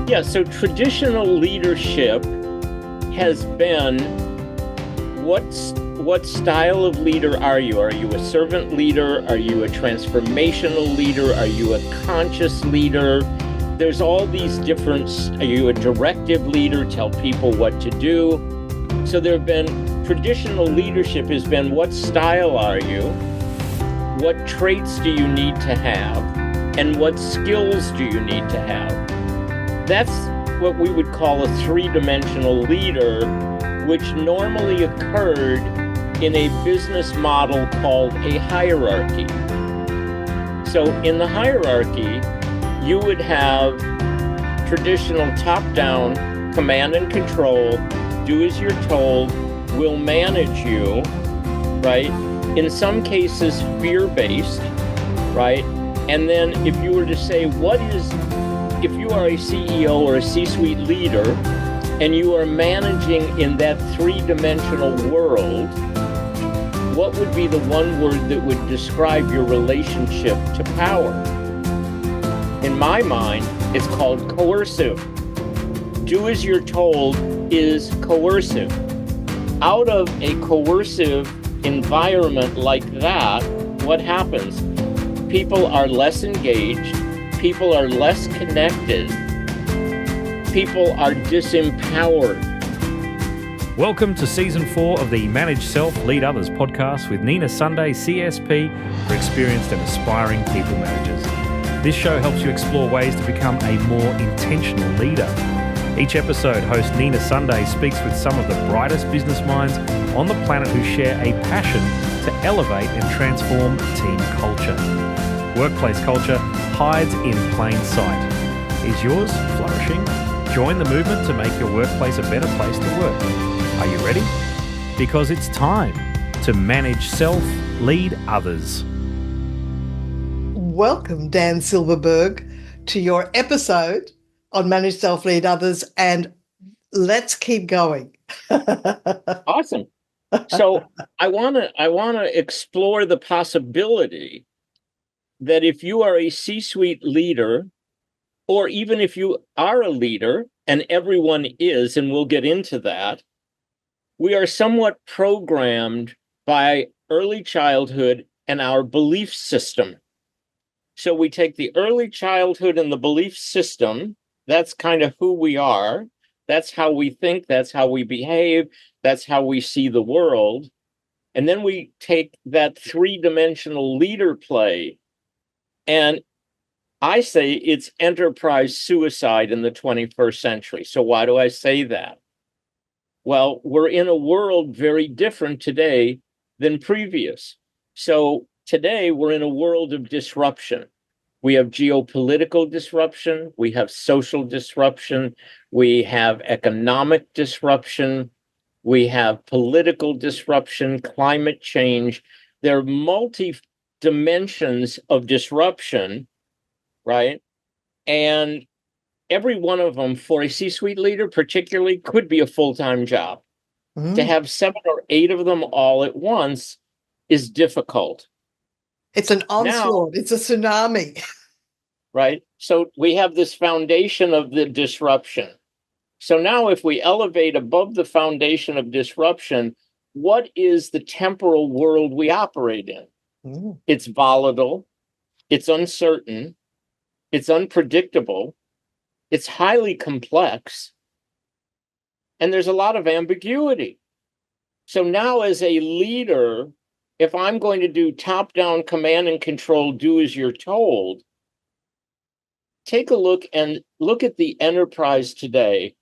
Yeah, so traditional leadership has been what style of leader are you? Are you a servant leader? Are you a transformational leader? Are you a conscious leader? There's all these different, are you a directive leader, tell people what to do? So there have been, traditional leadership has been, what style are you? What traits do you need to have? And what skills do you need to have? That's what we would call a three-dimensional leader, which normally occurred in a business model called a hierarchy. So in the hierarchy, you would have traditional top-down command and control, do as you're told, will manage you, right? In some cases, fear-based, right? And then if you were to say, if you are a CEO or a C-suite leader, and you are managing in that three-dimensional world, what would be the one word that would describe your relationship to power? In my mind, it's called coercive. Do as you're told is coercive. Out of a coercive environment like that, what happens? People are less engaged, people are less connected, people are disempowered. Welcome to Season 4 of the Manage Self, Lead Others podcast with Nina Sunday, CSP, for experienced and aspiring people managers. This show helps you explore ways to become a more intentional leader. Each episode, host Nina Sunday speaks with some of the brightest business minds on the planet who share a passion to elevate and transform team culture. Workplace culture hides in plain sight. Is yours flourishing? Join the movement to make your workplace a better place to work. Are you ready? Because it's time to manage self, lead others. Welcome, Dan Silberberg, to your episode on Manage Self, Lead Others, and let's keep going. Awesome. So I want to explore the possibility that if you are a C-suite leader, or even if you are a leader, and everyone is, and we'll get into that, we are somewhat programmed by early childhood and our belief system. So we take the early childhood and the belief system, that's kind of who we are, that's how we think, that's how we behave, that's how we see the world. And then we take that three-dimensional leader play, and I say it's enterprise suicide in the 21st century. So why do I say that? Well, we're in a world very different today than previous. So today we're in a world of disruption. We have geopolitical disruption, we have social disruption, we have economic disruption, we have political disruption, climate change. There are multi-dimensions of disruption, right? And every one of them for a C-suite leader particularly could be a full-time job. Mm-hmm. To have 7 or 8 of them all at once is difficult. It's an onslaught. It's a tsunami. Right? So we have this foundation of the disruption. So now if we elevate above the foundation of disruption, what is the temporal world we operate in? Mm-hmm. It's volatile. It's uncertain. It's unpredictable. It's highly complex. And there's a lot of ambiguity. So now as a leader, if I'm going to do top-down command and control, do as you're told, take a look at the enterprise today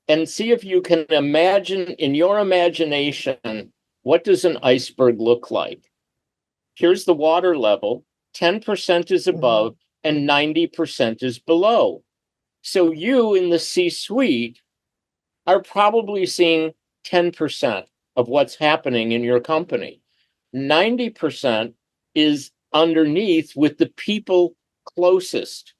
and see if you can imagine in your imagination, what does an iceberg look like? Here's the water level, 10% is above and 90% is below. So you in the C-suite are probably seeing 10% of what's happening in your company. 90% is underneath with the people closest.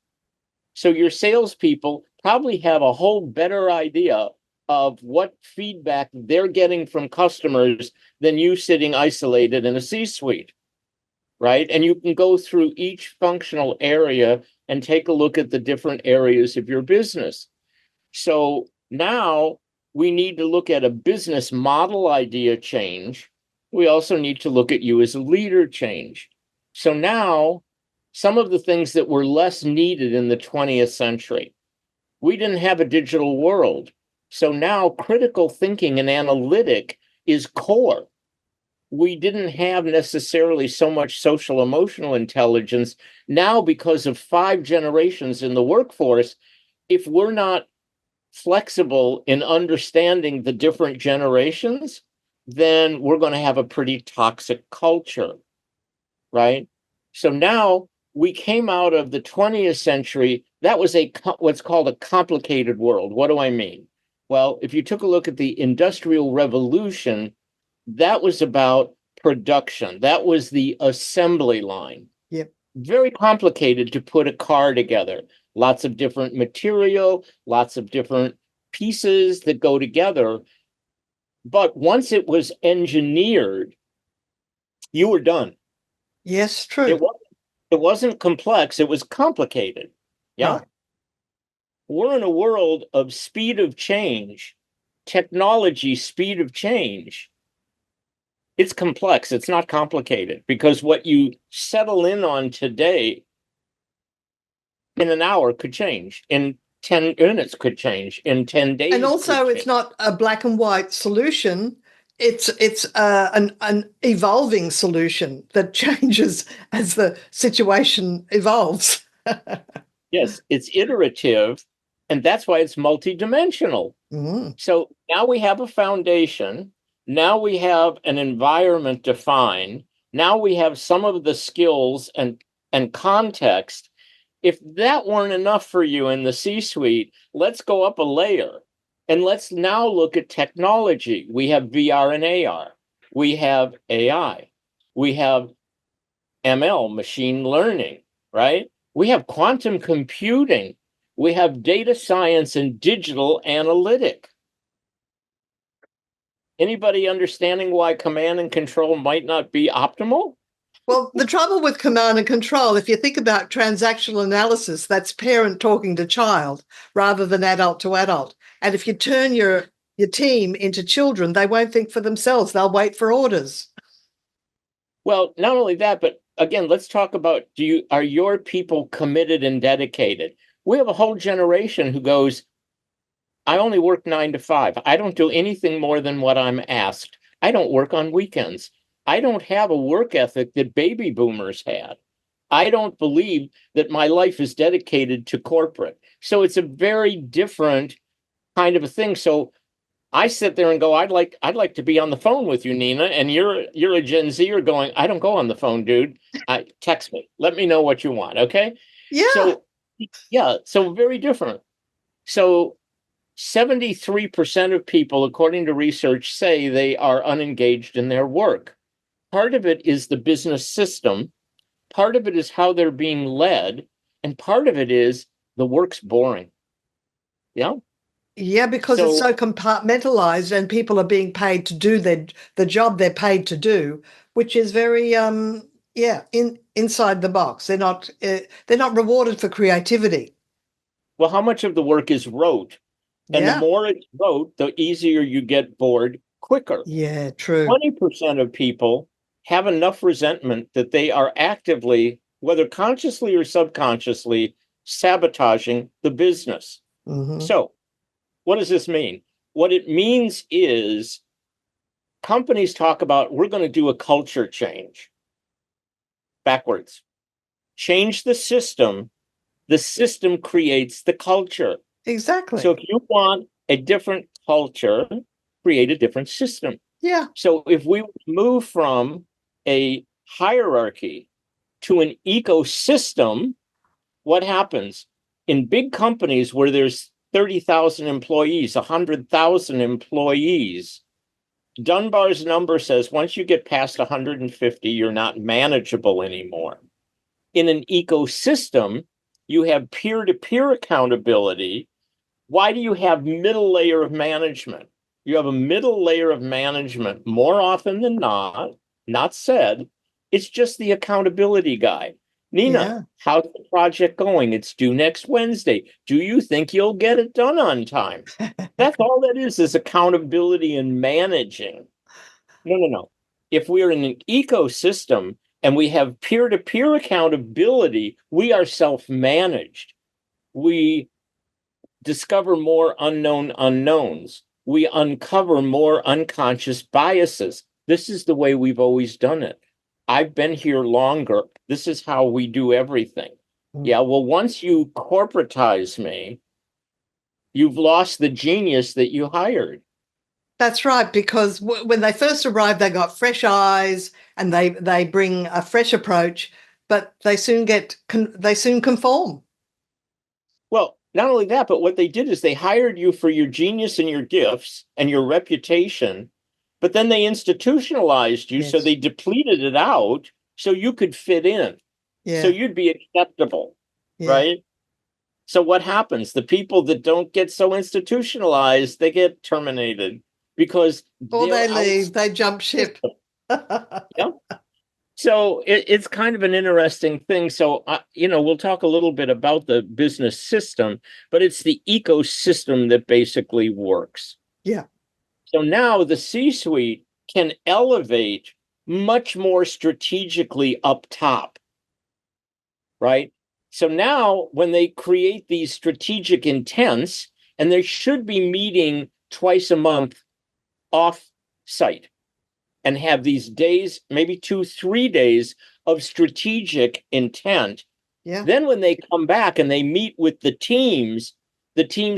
So your salespeople probably have a whole better idea of what feedback they're getting from customers than you sitting isolated in a C-suite, right? And you can go through each functional area and take a look at the different areas of your business. So now we need to look at a business model idea change. We also need to look at you as a leader change. So now some of the things that were less needed in the 20th century, we didn't have a digital world. So now critical thinking and analytic is core. We didn't have necessarily so much social emotional intelligence. Now, because of 5 generations in the workforce, if we're not flexible in understanding the different generations, then we're going to have a pretty toxic culture, right? So now we came out of the 20th century. That was what's called a complicated world. What do I mean? Well, if you took a look at the Industrial Revolution, that was about production. That was the assembly line. Yep. Very complicated to put a car together. Lots of different material, lots of different pieces that go together. But once it was engineered, you were done. Yes, true. It wasn't complex, it was complicated. Yeah. Right. We're in a world of speed of change, technology, speed of change. It's complex, it's not complicated, because what you settle in on today in an hour could change, in 10 minutes could change, in 10 days. And also, it's not a black and white solution. It's an evolving solution that changes as the situation evolves. Yes, it's iterative, and that's why it's multidimensional. So now we have a foundation. Now we have an environment defined. Now we have some of the skills and context. If that weren't enough for you in the C-suite, let's go up a layer and let's now look at technology. We have VR and AR. We have AI. We have ML, machine learning, right? We have quantum computing. We have data science and digital analytic. Anybody understanding why command and control might not be optimal? Well, the trouble with command and control, if you think about transactional analysis, that's parent talking to child rather than adult to adult. And if you turn your team into children, they won't think for themselves. They'll wait for orders. Well, not only that, but again, let's talk about, are your people committed and dedicated? We have a whole generation who goes, I only work 9 to 5. I don't do anything more than what I'm asked. I don't work on weekends. I don't have a work ethic that baby boomers had. I don't believe that my life is dedicated to corporate. So it's a very different kind of a thing. So I sit there and go, I'd like to be on the phone with you, Nina. And you're a Gen Zer going, I don't go on the phone, dude. Text me. Let me know what you want. Okay. Yeah. So very different. So 73% of people, according to research, say they are unengaged in their work. Part of it is the business system. Part of it is how they're being led. And part of it is the work's boring. Yeah. Yeah, because it's so compartmentalized and people are being paid to do the job they're paid to do, which is very inside the box. They're not rewarded for creativity. Well, how much of the work is rote? And the more it's rote, the easier you get bored quicker. Yeah, true. 20% of people have enough resentment that they are actively, whether consciously or subconsciously, sabotaging the business. Mm-hmm. So what does this mean? What it means is companies talk about, we're going to do a culture change. Backwards. Change the system creates the culture. Exactly. So if you want a different culture, create a different system. Yeah. So if we move from a hierarchy to an ecosystem, what happens? In big companies where there's 30,000 employees, 100,000 employees, Dunbar's number says once you get past 150, you're not manageable anymore. In an ecosystem, you have peer-to-peer accountability. Why do you have middle layer of management? You have a middle layer of management more often than not said. It's just the accountability guy. Nina, Yeah. how's the project going? It's due next Wednesday. Do you think you'll get it done on time? That's all that is accountability and managing. No, no, no. If we're in an ecosystem and we have peer-to-peer accountability, we are self-managed. We discover more unknown unknowns. We uncover more unconscious biases. This is the way we've always done it. I've been here longer. This is how we do everything. Yeah, well, once you corporatize me, you've lost the genius that you hired. That's right, because when they first arrive, they got fresh eyes and they bring a fresh approach, but they soon conform. Well, not only that, but what they did is they hired you for your genius and your gifts and your reputation, but then they institutionalized you, so Yes. they depleted it out so you could fit in. So Yeah. you'd be acceptable, Yeah. right? So what happens? The people that don't get so institutionalized, they get terminated because Or they're they out. leave, they jump ship. Yeah. So it's kind of an interesting thing. So, we'll talk a little bit about the business system, but it's the ecosystem that basically works. Yeah. So now the C-suite can elevate much more strategically up top, right? So now when they create these strategic intents, and they should be meeting twice a month off site and have these days, maybe 2, 3 days of strategic intent. Yeah. Then when they come back and they meet with the teams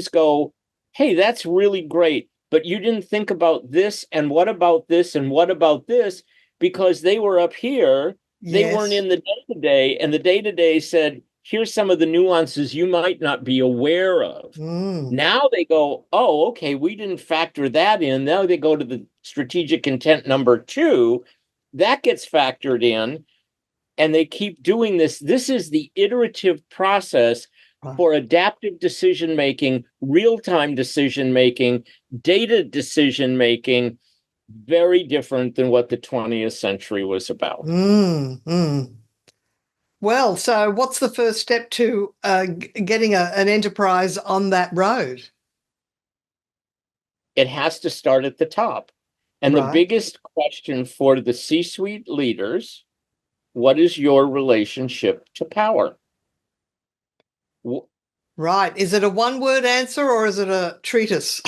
go, hey, that's really great, but you didn't think about this, and what about this, and what about this? Because they were up here, they weren't Yes. in the day-to-day, and the day-to-day said, here's some of the nuances you might not be aware of. Now they go, oh, okay, we didn't factor that in. Now they go to the strategic intent number 2. That gets factored in, and they keep doing this. This is the iterative process for adaptive decision making, real-time decision making, data decision making, very different than what the 20th century was about. Well, so what's the first step to getting an enterprise on that road? It has to start at the top. And the biggest question for the C-suite leaders, what is your relationship to power? Right. Is it a one-word answer or is it a treatise?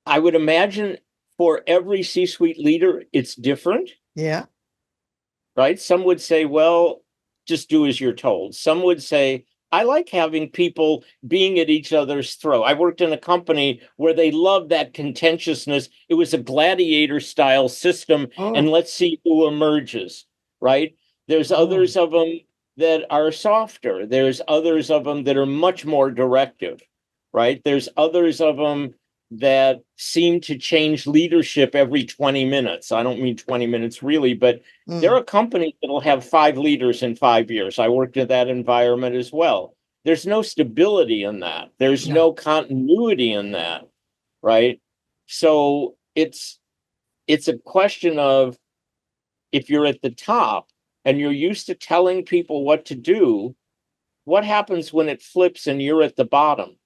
I would imagine for every C-suite leader, it's different. Yeah. Right? Some would say, well, just do as you're told. Some would say, I like having people being at each other's throat. I worked in a company where they loved that contentiousness. It was a gladiator style system, and let's see who emerges, right? There's others of them that are softer. There's others of them that are much more directive, right? There's others of them that seem to change leadership every 20 minutes. I don't mean 20 minutes really, but there are companies that'll have 5 leaders in 5 years. I worked in that environment as well. There's no stability in that. There's no continuity in that, right? So it's a question of, if you're at the top and you're used to telling people what to do, what happens when it flips and you're at the bottom?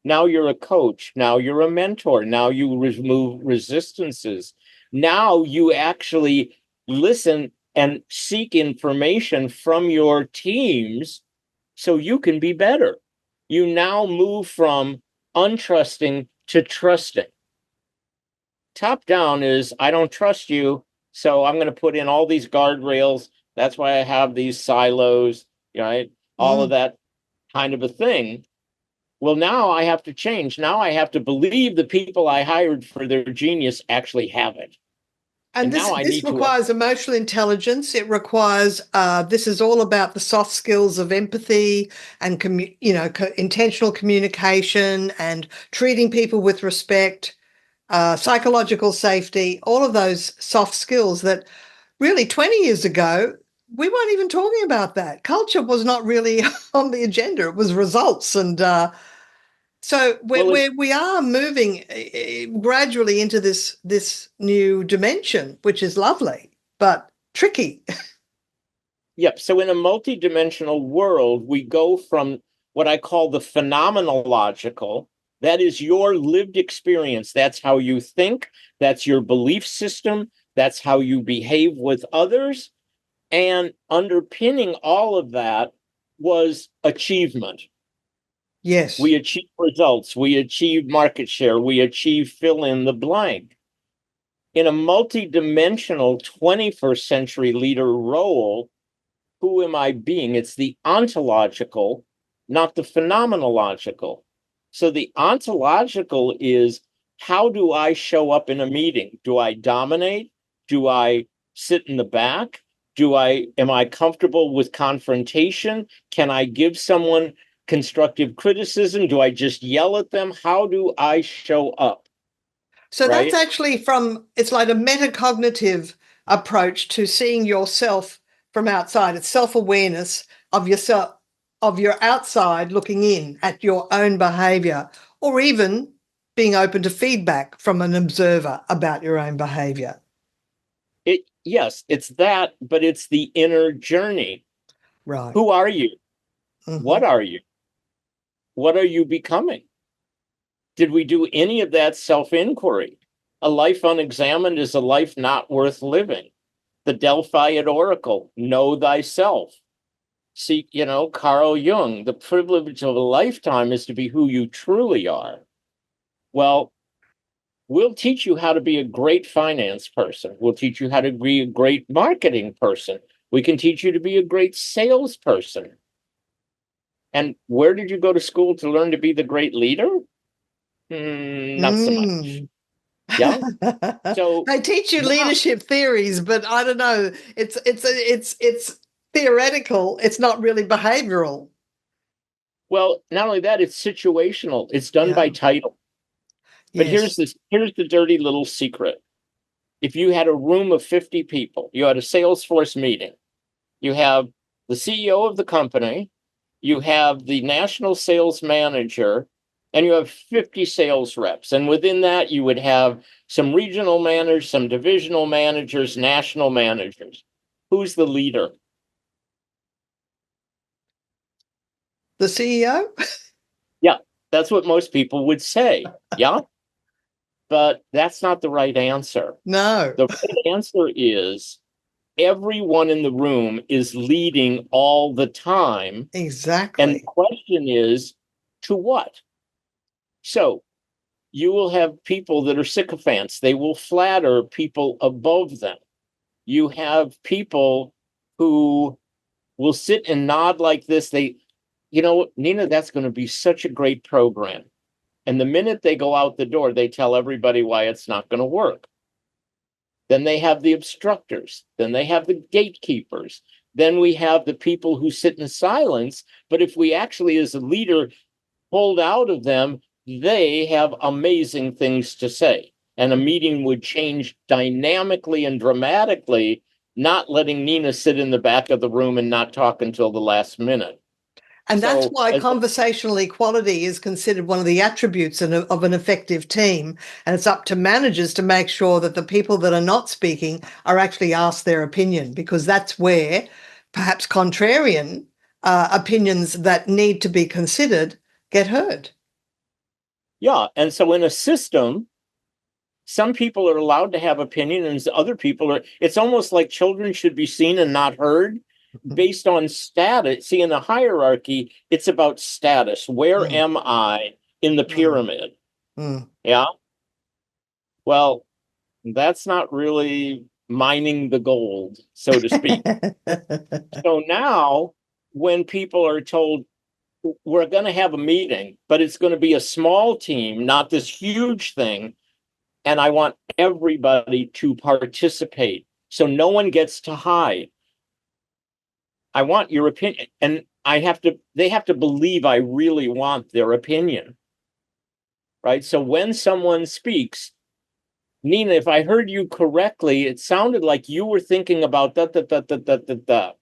Now you're a coach. Now you're a mentor. Now you remove resistances. Now you actually listen and seek information from your teams so you can be better. You now move from untrusting to trusting. Top down is, I don't trust you, so I'm going to put in all these guardrails. That's why I have these silos, right? All of that kind of a thing. Well, now I have to change. Now I have to believe the people I hired for their genius actually have it. And this requires emotional intelligence. It requires, this is all about the soft skills of empathy and, intentional communication and treating people with respect, psychological safety, all of those soft skills that really 20 years ago, we weren't even talking about that. Culture was not really on the agenda. It was results. And so we are moving gradually into this new dimension, which is lovely, but tricky. Yep. So in a multidimensional world, we go from what I call the phenomenological. That is your lived experience. That's how you think. That's your belief system. That's how you behave with others. And underpinning all of that was achievement. Yes. We achieve results. We achieve market share. We achieve fill in the blank. In a multidimensional 21st century leader role, who am I being? It's the ontological, not the phenomenological. So the ontological is, how do I show up in a meeting? Do I dominate? Do I sit in the back? Am I comfortable with confrontation? Can I give someone constructive criticism? Do I just yell at them? How do I show up? So that's Right? actually it's like a metacognitive approach to seeing yourself from outside. It's self-awareness of yourself, of your outside, looking in at your own behavior, or even being open to feedback from an observer about your own behavior. Yes, it's that, but it's the inner journey. Right. Who are you? Mm-hmm. What are you? What are you becoming? Did we do any of that self-inquiry? A life unexamined is a life not worth living. The Delphiad Oracle, know thyself. See, Carl Jung, the privilege of a lifetime is to be who you truly are. Well, we'll teach you how to be a great finance person. We'll teach you how to be a great marketing person. We can teach you to be a great salesperson. And where did you go to school to learn to be the great leader? Not so much. Yeah. So they teach you now, leadership theories, but I don't know. It's theoretical. It's not really behavioral. well, not only that, it's situational. It's done by title. But Yes. here's the dirty little secret. If you had a room of 50 people, you had a Salesforce meeting, you have the CEO of the company, you have the national sales manager, and you have 50 sales reps. And within that, you would have some regional managers, some divisional managers, national managers. Who's the leader? The CEO? Yeah, that's what most people would say. Yeah. But that's not the right answer. No. The right answer is everyone in the room is leading all the time. And the Exactly. question is, to what? So you will have people that are sycophants. They will flatter people above them. You have people who will sit and nod like this. Nina, that's going to be such a great program. And the minute they go out the door, they tell everybody why it's not going to work. Then they have the obstructors. Then they have the gatekeepers. Then we have the people who sit in silence. But if we actually, as a leader, pulled out of them, they have amazing things to say. And a meeting would change dynamically and dramatically, not letting Nina sit in the back of the room and not talk until the last minute. And that's So, why conversational equality is considered one of the attributes of an effective team. And it's up to managers to make sure that the people that are not speaking are actually asked their opinion, because that's where perhaps contrarian opinions that need to be considered get heard. yeah. And so in a system, some people are allowed to have opinion and other people are, it's almost like children should be seen and not heard based on status. See, in the hierarchy, it's about status. Where am I in the pyramid? Yeah. Well, that's not really mining the gold, so to speak. So now, when people are told, we're going to have a meeting, but it's going to be a small team, not this huge thing, and I want everybody to participate, so no one gets to hide. I want your opinion, and they have to believe I really want their opinion, right? So when someone speaks, Nina, if I heard you correctly, it sounded like you were thinking about da da da da da da da.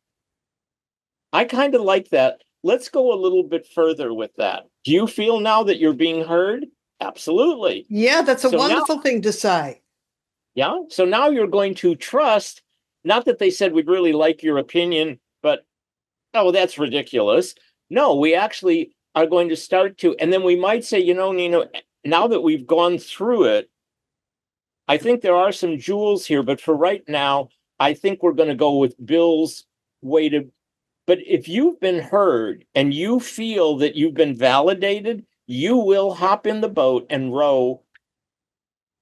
I kind of like that. Let's go a little bit further with that. Do you feel now that you're being heard? Absolutely. Yeah, that's a wonderful thing to say. Yeah. So now you're going to trust, not that they said we'd really like your opinion, but oh, that's ridiculous. No, we actually are going to start to, and then we might say, Nina, now that we've gone through it, I think there are some jewels here, but for right now, I think we're going to go with Bill's way to. But if you've been heard and you feel that you've been validated, you will hop in the boat and row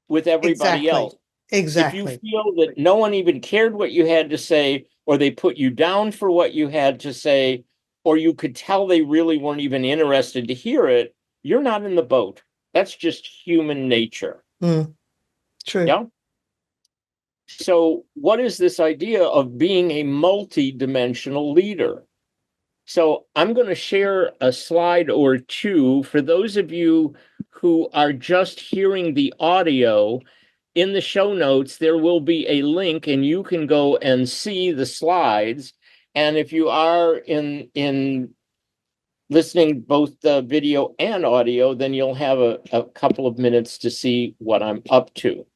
with everybody else. If you Exactly. feel that no one even cared what you had to say, or they put you down for what you had to say, or you could tell they really weren't even interested to hear it, you're not in the boat. That's just human nature. True. Yeah. So, what is this idea of being a multi-dimensional leader? So, I'm going to share a slide or two for those of you who are just hearing the audio. In the show notes, there will be a link, and you can go and see the slides. And if you are in listening both the video and audio, then you'll have a couple of minutes to see what I'm up to.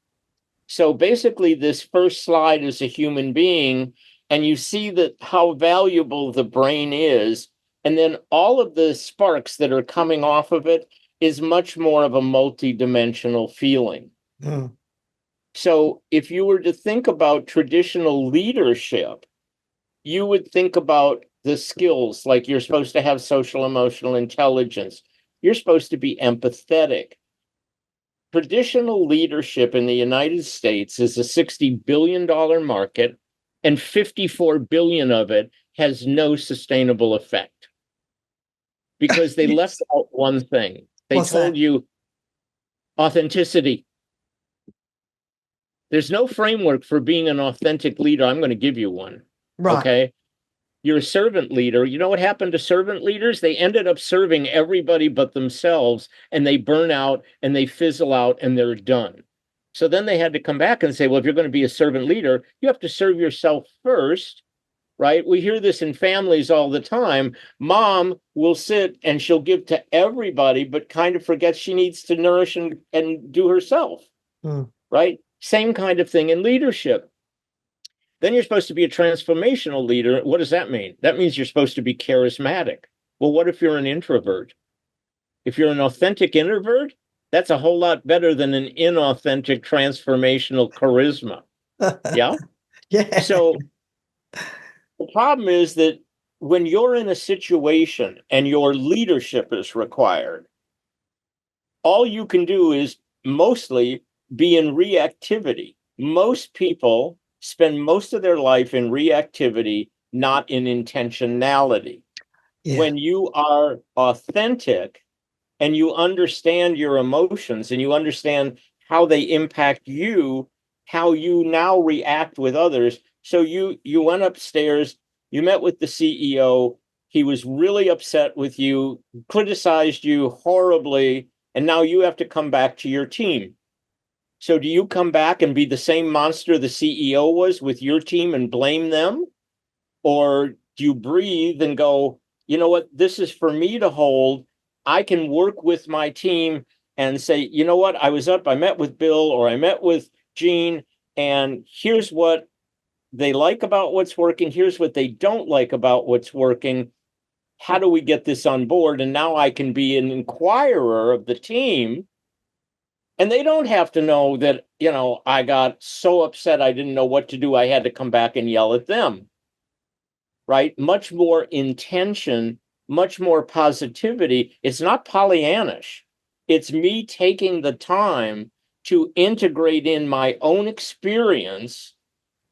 So basically, this first slide is a human being, and you see that how valuable the brain is. And then all of the sparks that are coming off of it is much more of a multi-dimensional feeling. So if you were to think about traditional leadership, you would think about the skills, like you're supposed to have social emotional intelligence. You're supposed to be empathetic. Traditional leadership in the United States is a $60 billion market, and 54 billion of it has no sustainable effect because they left out one thing. They What's told that? you authenticity. There's no framework for being an authentic leader. I'm going to give you one. Right. Okay. You're a servant leader. You know what happened to servant leaders? They ended up serving everybody but themselves, and they burn out and they fizzle out and they're done. So then they had to come back and say, well, if you're going to be a servant leader, you have to serve yourself first, right? We hear this in families all the time. Mom will sit and she'll give to everybody, but kind of forgets she needs to nourish and do herself, right? Same kind of thing in leadership. Then you're supposed to be a transformational leader. What does that mean? That means you're supposed to be charismatic. Well, what if you're an introvert? If you're an authentic introvert, that's a whole lot better than an inauthentic transformational charisma. Yeah? Yeah. So the problem is that when you're in a situation and your leadership is required, all you can do is mostly be in reactivity. Most people spend most of their life in reactivity, not in intentionality. Yeah. When you are authentic and you understand your emotions and you understand how they impact you, how you now react with others. So you went upstairs, you met with the CEO, he was really upset with you, criticized you horribly, and now you have to come back to your team. So do you come back and be the same monster the CEO was with your team and blame them? Or do you breathe and go, you know what, this is for me to hold. I can work with my team and say, you know what, I met with Bill or I met with Gene, and here's what they like about what's working. Here's what they don't like about what's working. How do we get this on board? And now I can be an inquirer of the team. And they don't have to know that, I got so upset I didn't know what to do. I had to come back and yell at them, right? Much more intention, much more positivity. It's not Pollyannish. It's me taking the time to integrate in my own experience.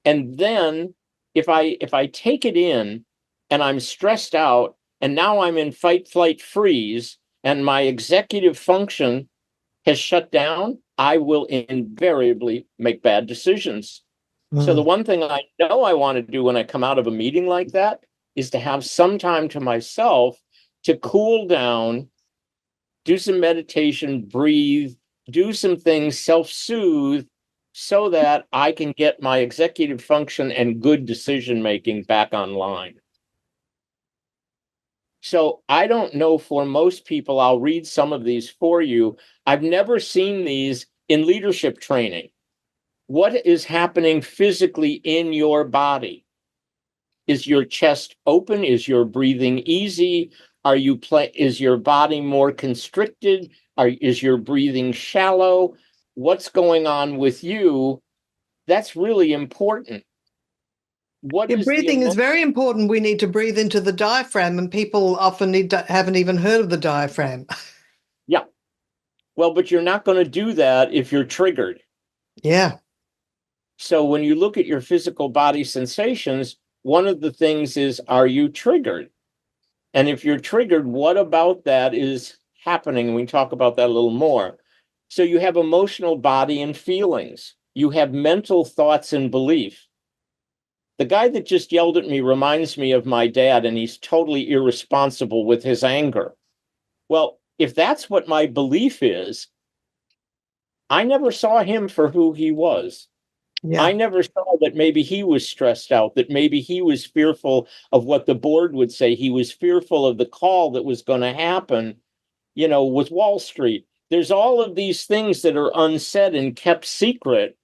And then if I take it in and I'm stressed out and now I'm in fight, flight, freeze, and my executive function has shut down, I will invariably make bad decisions. So the one thing I know I want to do when I come out of a meeting like that is to have some time to myself to cool down, do some meditation, breathe, do some things, self-soothe, so that I can get my executive function and good decision making back online. So I don't know, for most people, I'll read some of these for you. I've never seen these in leadership training. What is happening physically in your body? Is your chest open? Is your breathing easy? Is your body more constricted? Is your breathing shallow? What's going on with you? That's really important. What Your is the breathing is very important. We need to breathe into the diaphragm, and people often haven't even heard of the diaphragm. Yeah. Well, but you're not going to do that if you're triggered. Yeah. So when you look at your physical body sensations, one of the things is, are you triggered? And if you're triggered, what about that is happening? We talk about that a little more. So you have emotional body and feelings. You have mental thoughts and belief. The guy that just yelled at me reminds me of my dad, and he's totally irresponsible with his anger. Well, if that's what my belief is, I never saw him for who he was. Yeah. I never saw that maybe he was stressed out, that maybe he was fearful of what the board would say. He was fearful of the call that was going to happen, with Wall Street. There's all of these things that are unsaid and kept secret.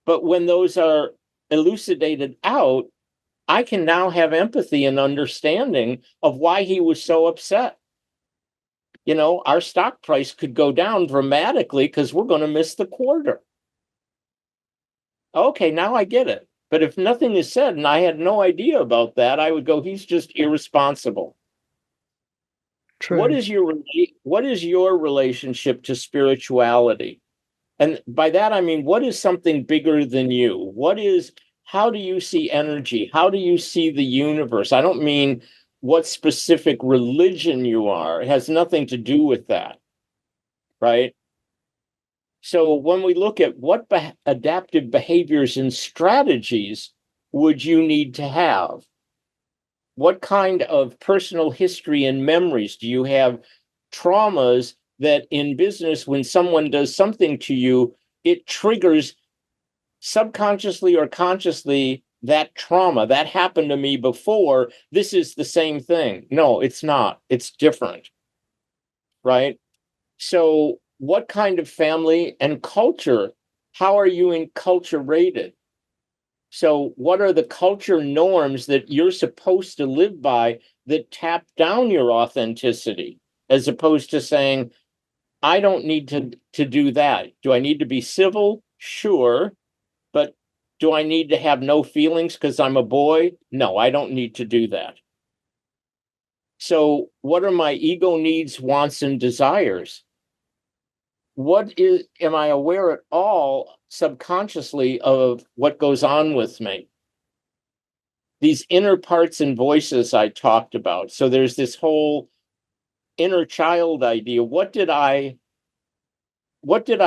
But when those are elucidated out, I can now have empathy and understanding of why he was so upset. Our stock price could go down dramatically because we're going to miss the quarter. Okay, now I get it. But if nothing is said and I had no idea about that, I would go, he's just irresponsible. True. What is your relationship to spirituality? And by that, I mean, what is something bigger than you? How do you see energy? How do you see the universe? I don't mean what specific religion you are. It has nothing to do with that, right? So when we look at what adaptive behaviors and strategies would you need to have? What kind of personal history and memories do you have? Traumas that in business, when someone does something to you, it triggers subconsciously or consciously that trauma. That happened to me before. This is the same thing. No, it's not. It's different, right? So what kind of family and culture? How are you enculturated? So what are the culture norms that you're supposed to live by that tap down your authenticity, as opposed to saying, I don't need to do that. Do I need to be civil? Sure. But do I need to have no feelings because I'm a boy? No, I don't need to do that. So what are my ego needs, wants, and desires? Am I aware at all subconsciously of what goes on with me? These inner parts and voices I talked about. So there's this whole inner child idea. What did I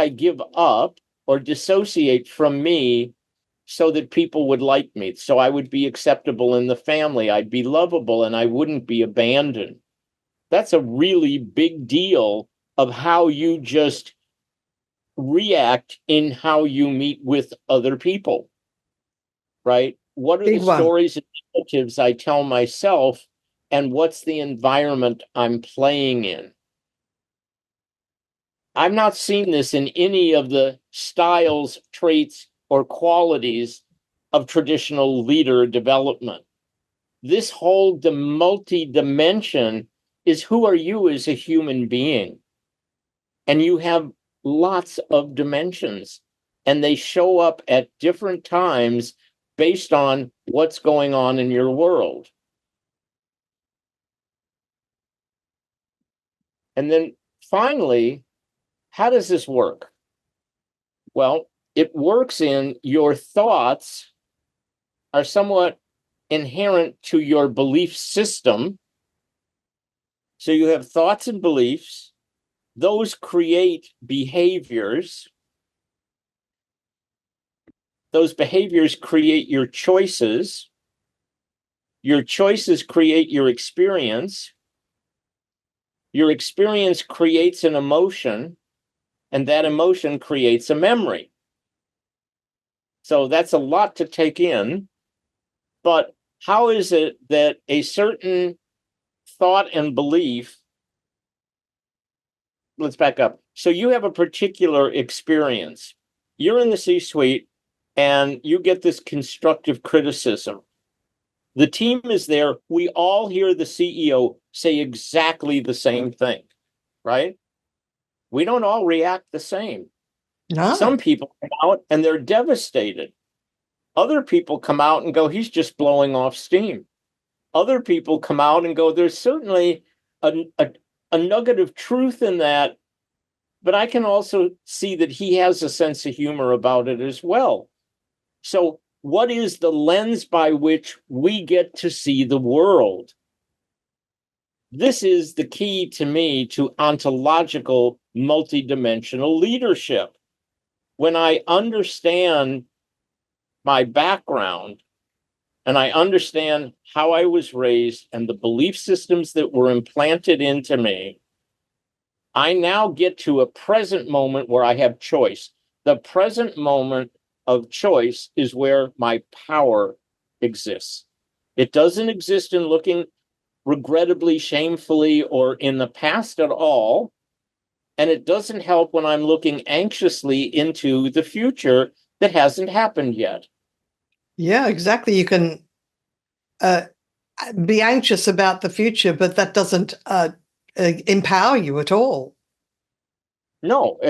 give up or dissociate from me so that people would like me, so I would be acceptable in the family, I'd be lovable, and I wouldn't be abandoned? That's a really big deal of how you just react in how you meet with other people, right? What are Big the one. stories and narratives I tell myself, and what's the environment I'm playing in? I've not seen this in any of the styles, traits, or qualities of traditional leader development. This whole multi-dimension is, who are you as a human being? And you have lots of dimensions, and they show up at different times based on what's going on in your world. And then finally, how does this work? Well, it works in your thoughts are somewhat inherent to your belief system. So you have thoughts and beliefs. Those create behaviors. Those behaviors create your choices. Your choices create your experience. Your experience creates an emotion, and that emotion creates a memory. So that's a lot to take in. But how is it that a certain thought and belief, let's back up. So you have a particular experience. You're in the C-suite and you get this constructive criticism. The team is there. We all hear the CEO say exactly the same thing, right? We don't all react the same. No. Some people come out and they're devastated. Other people come out and go, he's just blowing off steam. Other people come out and go, there's certainly a nugget of truth in that, but I can also see that he has a sense of humor about it as well. So, what is the lens by which we get to see the world? This is the key to me to ontological multidimensional leadership. When I understand my background and I understand how I was raised and the belief systems that were implanted into me, I now get to a present moment where I have choice. The present moment of choice is where my power exists. It doesn't exist in looking regrettably, shamefully, or in the past at all. And it doesn't help when I'm looking anxiously into the future that hasn't happened yet. Yeah, exactly. You can be anxious about the future, but that doesn't empower you at all. No,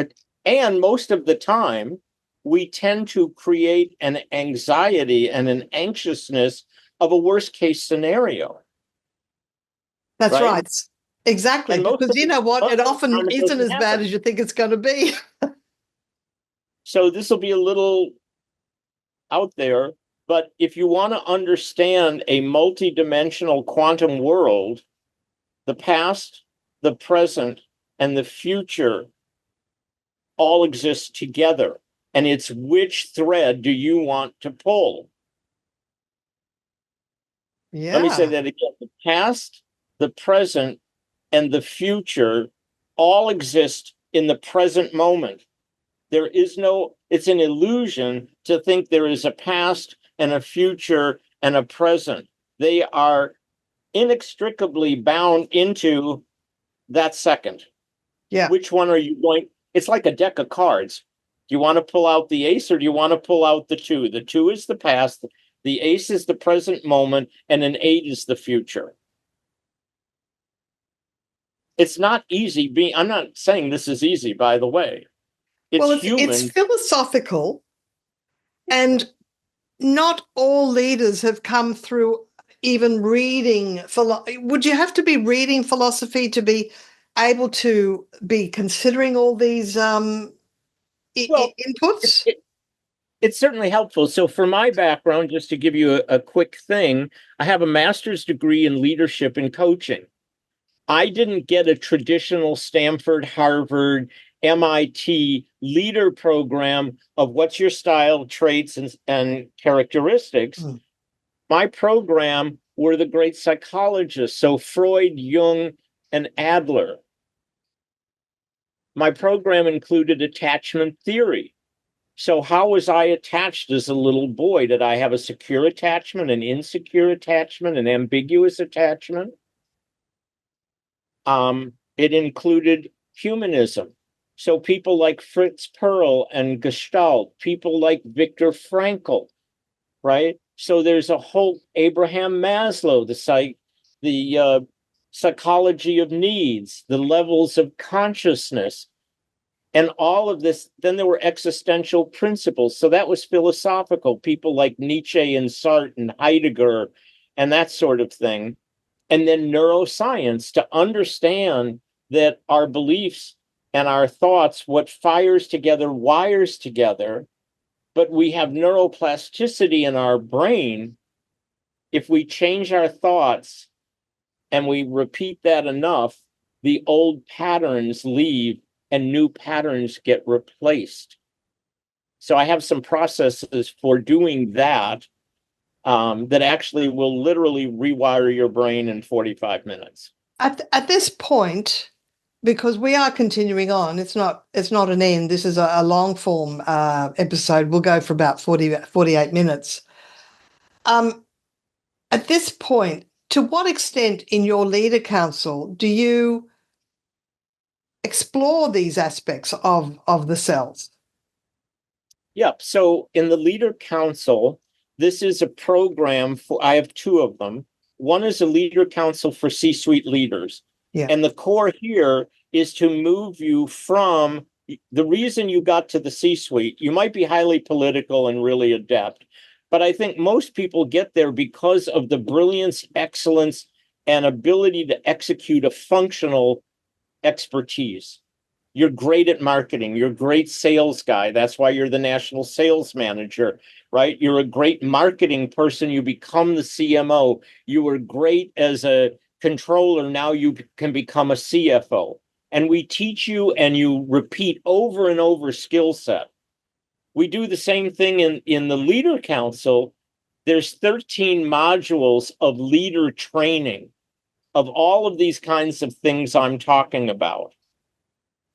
and most of the time, we tend to create an anxiety and an anxiousness of a worst case scenario. That's right. right. Exactly. And most Because of you the- know what? most It of the often time it isn't doesn't as bad happen. as you think it's going to be. So this will be a little out there, but if you want to understand a multidimensional quantum world, the past, the present, and the future all exist together. And it's which thread do you want to pull? Let me say Yeah. that again. The past, the present, and the future all exist in the present moment. There is no, it's an illusion to think there is a past and a future and a present. They are inextricably bound into that second. Yeah. Which one are you going? It's like a deck of cards. Do you want to pull out the ace or do you want to pull out the two? The two is the past, the ace is the present moment, and an eight is the future. It's not easy being, I'm not saying this is easy, by the way. It's human. It's philosophical, and not all leaders have come through even reading. Would you have to be reading philosophy to be able to be considering all these Well, inputs? It's certainly helpful. So, for my background, just to give you a quick thing, I have a master's degree in leadership and coaching. I didn't get a traditional Stanford, Harvard, MIT leader program of what's your style, traits, and characteristics. Mm. My program were the great psychologists, so Freud, Jung, and Adler. My program included attachment theory. So how was I attached as a little boy? Did I have a secure attachment, an insecure attachment, an ambiguous attachment? It included humanism. So people like Fritz Perl and Gestalt, people like Viktor Frankl, right? So there's a whole Abraham Maslow, the psychology of needs, the levels of consciousness, and all of this. Then there were existential principles. So that was philosophical. People like Nietzsche and Sartre and Heidegger and that sort of thing. And then neuroscience to understand that our beliefs and our thoughts, what fires together, wires together, but we have neuroplasticity in our brain. If we change our thoughts and we repeat that enough, the old patterns leave and new patterns get replaced. So I have some processes for doing that that actually will literally rewire your brain in 45 minutes. At this point, because we are continuing on, it's not an end. This is a long form episode. We'll go for about 48 minutes. At this point, to what extent in your leader council do you explore these aspects of the cells? Yep. So in the leader council, this is a program I have two of them. One is a leader council for C-suite leaders. Yeah. And the core here is to move you from the reason you got to the C-suite. You might be highly political and really adept, but I think most people get there because of the brilliance, excellence, and ability to execute a functional expertise. You're great at marketing. You're a great sales guy. That's why you're the national sales manager, right? You're a great marketing person. You become the CMO. You were great as a controller. Now you can become a CFO. And we teach you and you repeat over and over skill set. We do the same thing in the Leader Council. There's 13 modules of leader training of all of these kinds of things I'm talking about,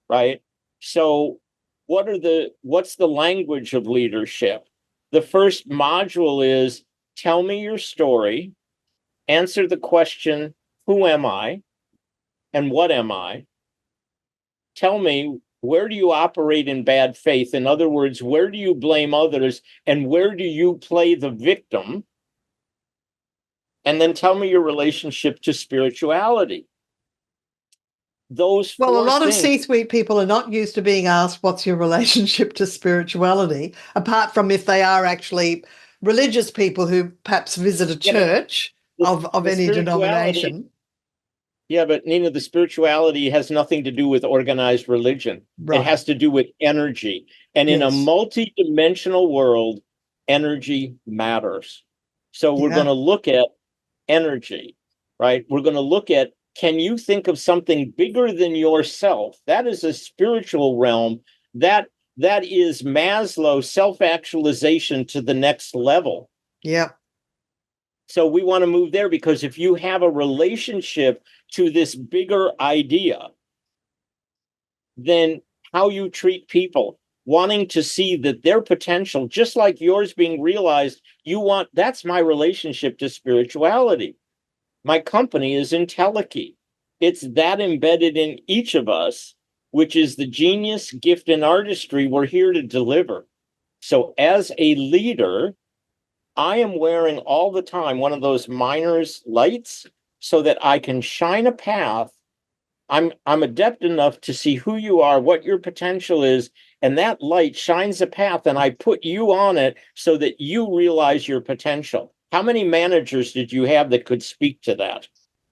right? So what's the language of leadership? The first module is tell me your story, answer the question, who am I and what am I? Tell me, where do you operate in bad faith? In other words, where do you blame others and where do you play the victim? And then tell me your relationship to spirituality. Those Well, a lot of things, C-suite people are not used to being asked, what's your relationship to spirituality, apart from if they are actually religious people who perhaps visit a church of any denomination. Yeah, but Nina, the spirituality has nothing to do with organized religion. Right. It has to do with energy. And in a multi-dimensional world, energy matters. So we're going to look at energy, right? We're going to look at, can you think of something bigger than yourself? That is a spiritual realm. That is Maslow's self-actualization to the next level. Yeah. So we want to move there because if you have a relationship to this bigger idea, then how you treat people, wanting to see that their potential, just like yours being realized, that's my relationship to spirituality. My company is Intellikey. It's that embedded in each of us, which is the genius, gift, and artistry we're here to deliver. So as a leader, I am wearing all the time one of those miner's lights so that I can shine a path. I'm adept enough to see who you are, what your potential is, and that light shines a path, and I put you on it so that you realize your potential. How many managers did you have that could speak to that?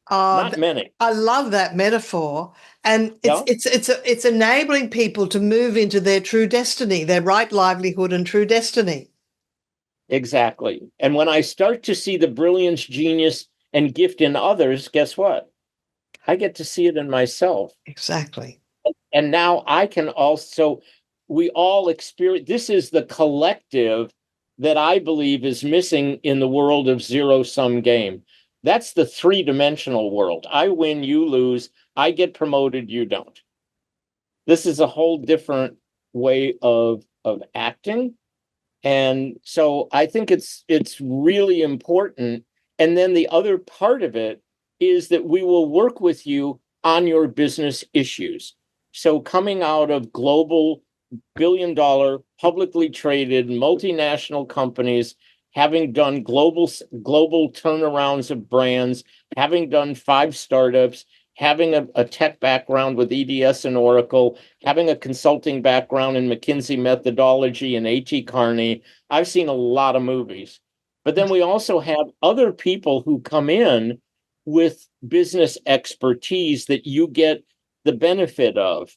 Not many. I love that metaphor, and it's enabling people to move into their true destiny, their right livelihood and true destiny. Exactly. And when I start to see the brilliance, genius, and gift in others, guess what? I get to see it in myself. Exactly. And now I can also, we all experience, this is the collective that I believe is missing in the world of zero-sum game. That's the three-dimensional world. I win, you lose, I get promoted, you don't. This is a whole different way of acting. And so I think it's really important. And then the other part of it is that we will work with you on your business issues. So coming out of global billion-dollar, publicly traded, multinational companies, having done global turnarounds of brands, having done 5 startups, having a tech background with EDS and Oracle, having a consulting background in McKinsey methodology and A.T. Kearney, I've seen a lot of movies. But then we also have other people who come in with business expertise that you get the benefit of.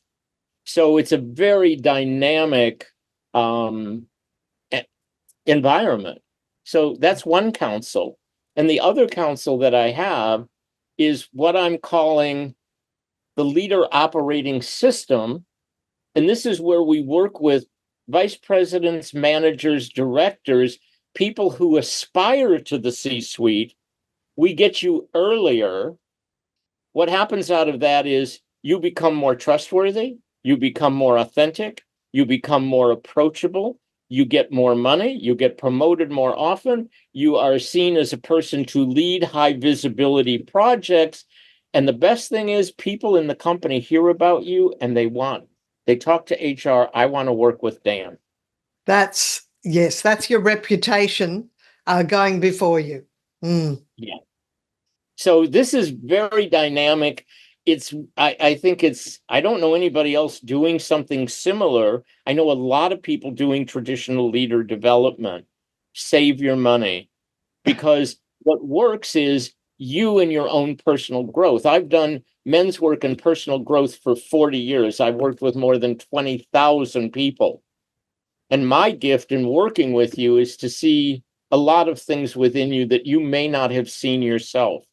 So it's a very dynamic environment. So that's one council. And the other council that I have is what I'm calling the leader operating system. And this is where we work with vice presidents, managers, directors, people who aspire to the C-suite. We get you earlier. What happens out of that is you become more trustworthy, you become more authentic, you become more approachable, you get more money, you get promoted more often, you are seen as a person to lead high visibility projects. And the best thing is people in the company hear about you and they talk to HR, I want to work with Dan. That's your reputation going before you. Mm. Yeah. So this is very dynamic. I think I don't know anybody else doing something similar. I know a lot of people doing traditional leader development. Save your money, because what works is you and your own personal growth. I've done men's work and personal growth for 40 years. I've worked with more than 20,000 people. And my gift in working with you is to see a lot of things within you that you may not have seen yourself.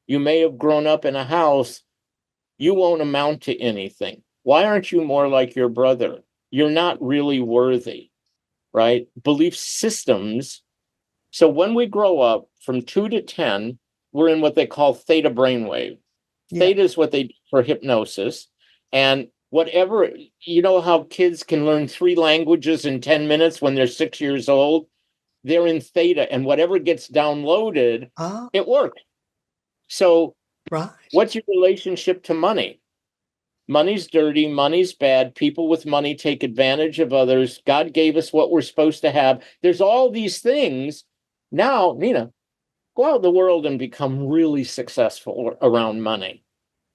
You may have grown up in a house, you won't amount to anything. Why aren't you more like your brother? You're not really worthy, right? Belief systems. So when we grow up from 2 to 10, we're in what they call theta brainwave. Yeah. Theta is what they do for hypnosis. And whatever, you know how kids can learn 3 languages in 10 minutes when they're 6 years old? They're in theta, and whatever gets downloaded, Oh, it works. So right. what's your relationship to money? Money's dirty, money's bad. People with money take advantage of others. God gave us what we're supposed to have. There's all these things. Now, Nina, go out in the world and become really successful around money.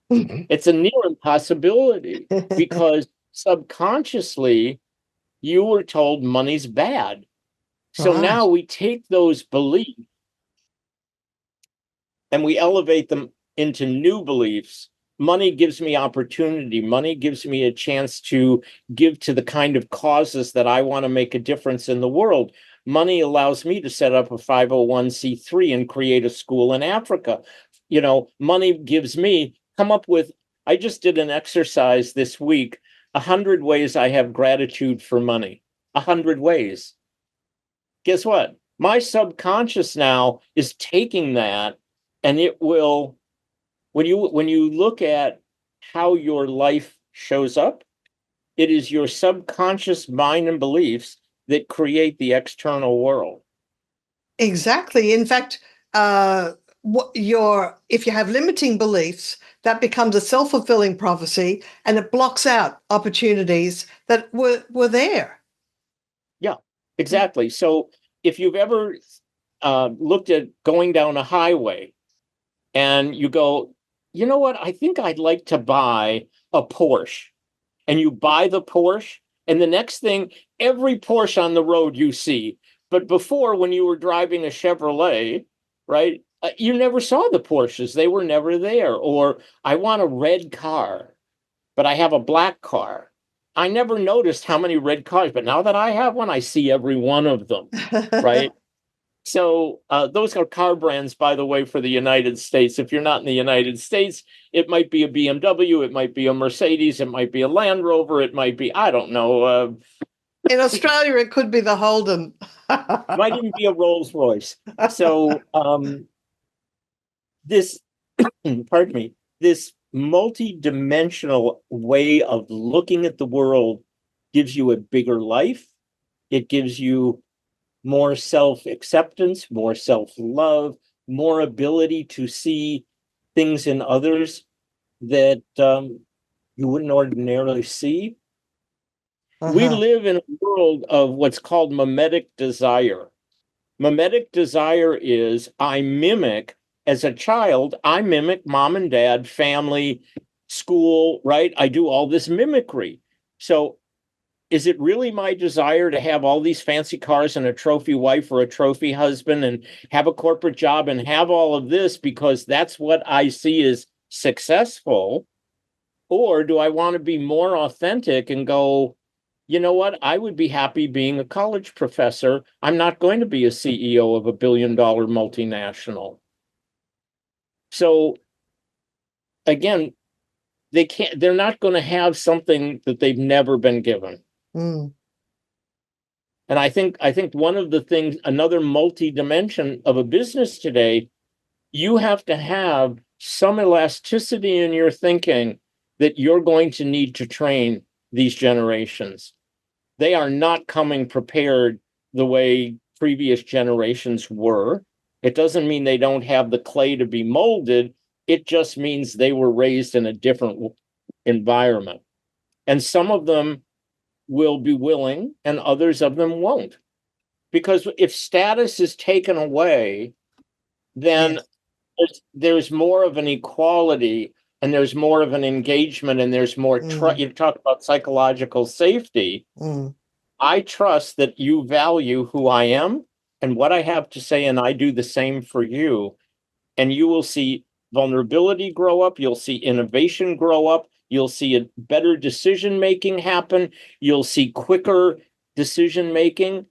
It's a near impossibility because subconsciously you were told money's bad. So Right. now we take those beliefs and we elevate them into new beliefs. Money gives me opportunity. Money gives me a chance to give to the kind of causes that I want to make a difference in the world. Money allows me to set up a 501c3 and create a school in Africa. You know, money gives me, come up with, I just did an exercise this week, 100 ways I have gratitude for money. 100 ways. Guess what? My subconscious now is taking that, and it will, when you look at how your life shows up, it is your subconscious mind and beliefs that create the external world. Exactly. In fact, if you have limiting beliefs, that becomes a self-fulfilling prophecy, and it blocks out opportunities that were there. Yeah, exactly. So if you've ever looked at going down a highway and you go, you know what, I think I'd like to buy a Porsche. And you buy the Porsche, and the next thing, every Porsche on the road you see. But before, when you were driving a Chevrolet, right, you never saw the Porsches. They were never there. Or I want a red car, but I have a black car. I never noticed how many red cars, but now that I have one, I see every one of them, right? So those are car brands, by the way, for the United States. If you're not in the United States, it might be a BMW, it might be a Mercedes, it might be a Land Rover, it might be, I don't know. In Australia, it could be the Holden. Might even be a Rolls Royce. So this, pardon me, this multi-dimensional way of looking at the world gives you a bigger life. It gives you more self-acceptance, more self-love, more ability to see things in others that you wouldn't ordinarily see. We live in a world of what's called mimetic desire. Mimetic desire is I mimic, as a child, I mimic mom and dad, family, school, right? I do all this mimicry. So is it really my desire to have all these fancy cars and a trophy wife or a trophy husband and have a corporate job and have all of this because that's what I see as successful? Or do I want to be more authentic and go, you know what? I would be happy being a college professor. I'm not going to be a CEO of $1 billion multinational. So again, they're not going to have something that they've never been given. Mm. And I think one of the things, another multi-dimension of a business today, you have to have some elasticity in your thinking that you're going to need to train these generations. They are not coming prepared the way previous generations were. It doesn't mean they don't have the clay to be molded. It just means they were raised in a different environment. And some of them will be willing and others of them won't. Because if status is taken away, then Yes. there's more of an equality, and there's more of an engagement, and there's more you talk about psychological safety. Mm. I trust that you value who I am and what I have to say, and I do the same for you. And you will see vulnerability grow up. You'll see innovation grow up. You'll see a better decision making happen. You'll see quicker decision making.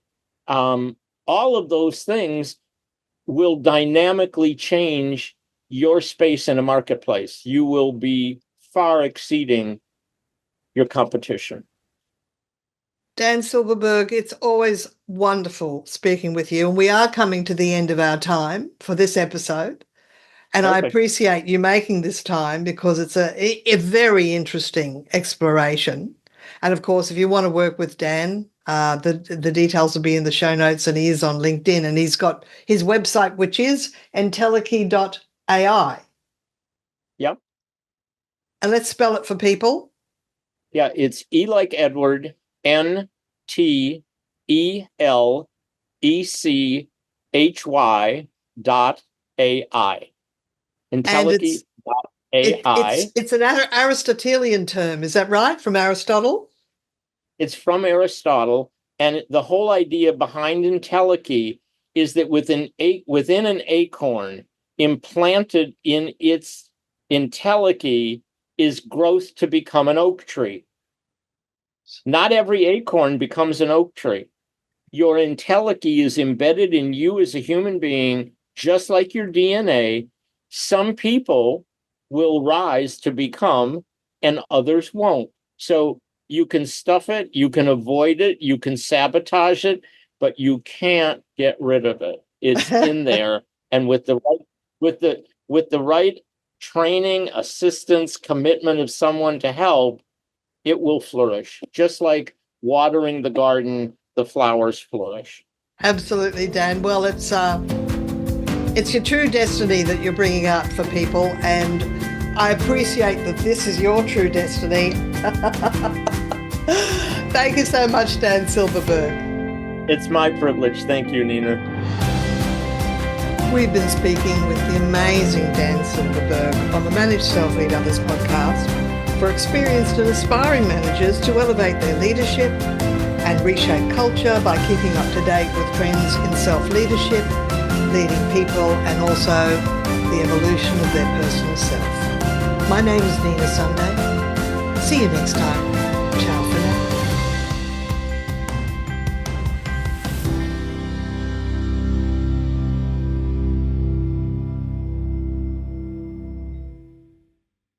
All of those things will dynamically change your space in a marketplace. You will be far exceeding your competition. Dan Silberberg, it's always wonderful speaking with you. And we are coming to the end of our time for this episode. And Perfect. I appreciate you making this time because it's a very interesting exploration. And of course, if you want to work with Dan, the details will be in the show notes, and he is on LinkedIn, and he's got his website, which is entelechy.ai. Yep. And let's spell it for people. Yeah, it's E like Edward, NTELECHY.AI. Entelechy.ai. It's an Aristotelian term, is that right? From Aristotle? It's from Aristotle, and the whole idea behind entelechy is that within an acorn, implanted in its entelechy, is growth to become an oak tree. Not every acorn becomes an oak tree. Your entelechy is embedded in you as a human being, just like your DNA. Some people will rise to become, and others won't. So you can stuff it, you can avoid it, you can sabotage it, but you can't get rid of it. It's in there, and with the right training, assistance, commitment of someone to help, it will flourish. Just like watering the garden, the flowers flourish. Absolutely, Dan. Well, it's your true destiny that you're bringing out for people, and I appreciate that this is your true destiny. Thank you so much, Dan Silberberg. It's my privilege. Thank you, Nina. We've been speaking with the amazing Dan Silberberg on the Manage Self-Lead Others podcast for experienced and aspiring managers to elevate their leadership and reshape culture by keeping up to date with trends in self-leadership, leading people, and also the evolution of their personal self. My name is Nina Sunday. See you next time.